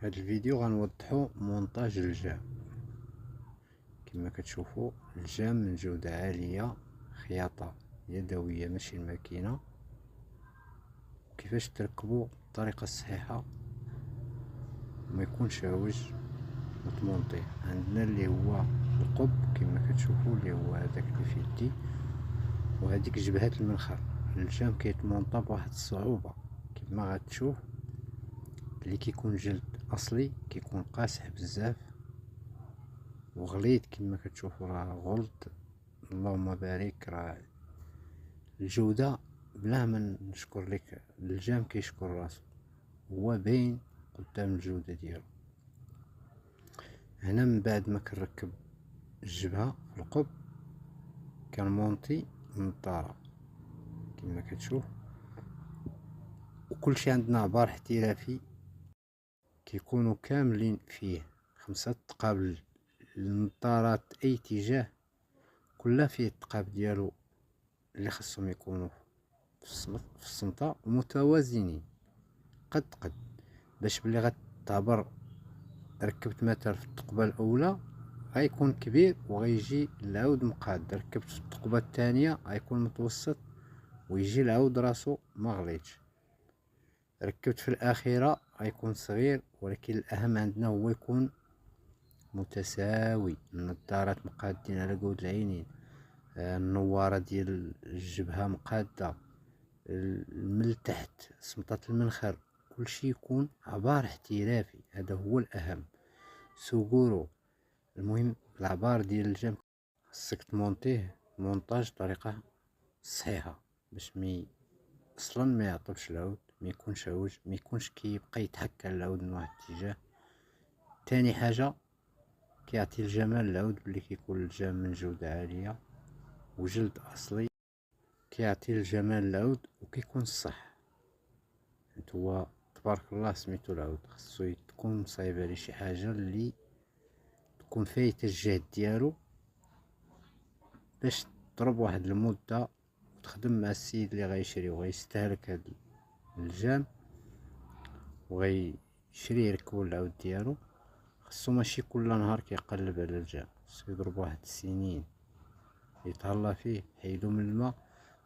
هاد الفيديو غنوضحو مونتاج الجام. كما كتشوفوا الجام من جودة عالية، خياطة يدوية ماشي الماكينة. كيفاش تركبو بالطريقة الصحيحة وما يكونش عوج وتمونطيه. عندنا اللي هو القب كما كتشوفوا، اللي هو هذاك اللي في يدي، وهذيك جبهات المنخر. الجام كيتمونطا بواحد الصعوبة كما غتشوف. اللي كيكون جلد اصلي كيكون قاصح بزاف وغليظ كما كتشوفوا، راه غلط اللهم بارك. راه الجودة بلا ما نشكر لك، الجام كيشكر راسو، هو باين قدام الجودة ديالو. هنا من بعد ما كنركب الجبهة في القب كنمونطي النظارة كما كتشوف. وكلشي عندنا عبار احترافي كيكونوا كاملين فيه 5 تقابل النظارات اي اتجاه، كلها فيه التقاب ديالو اللي خاصهم يكونوا في الصمتة ومتوازنين قد باش ملي غتعبر ركبت مثلا في الثقبة الأولى غيكون كبير وغيجي العود مقاد، ركبت في الثقبة الثانية غيكون متوسط ويجي العود راسو مغليظش، ركبت في الأخيرة غيكون صغير. ولكن الأهم عندنا هو يكون متساوي. النظارات مقادين على قود العينين، النوارة ديال الجبهة مقادة، من التحت سمطة المنخر، كلشي يكون عبار احترافي. هذا هو الأهم، سوغورو. المهم العبار ديال الجام خصك تمونطيه مونتاج بطريقة صحيحة باش اصلا ما يعطلش العود، ما يكونش عوج، ما يكونش كيبقى يتحكى العود من واحد الاتجاه. تاني حاجة كيعطي الجمال العود بلي كيكون الجام من جودة عالية وجلد اصلي، كيعطي الجمال العود وكيكون صح. هو تبارك الله سميتو العود، خصو تكون مصايبه ليه شي حاجه اللي تكون فايته الجهد ديالو باش تضرب واحد المده وتخدم مع السيد اللي غيشري وغيستهلك هاد الجام وغيشري يركبو العود ديالو. خصو ماشي كل نهار كيقلب على الجام، خصو يضرب واحد السنين يتهلا فيه، حيدو من الماء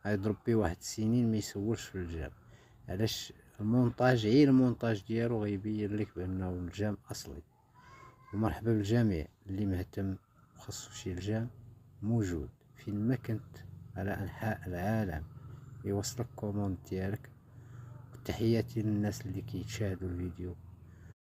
غيضرب بيه واحد السنين ما يسولش في الجام. علاش؟ المونتاج، غير المونتاج ديالو غيبين لك بانه الجام اصلي. ومرحبا بالجميع اللي مهتم وخاصو شي الجام، موجود فين ما كنت على انحاء العالم يوصلك كوموند ديالك. وتحياتي للناس اللي كيشاهدوا الفيديو.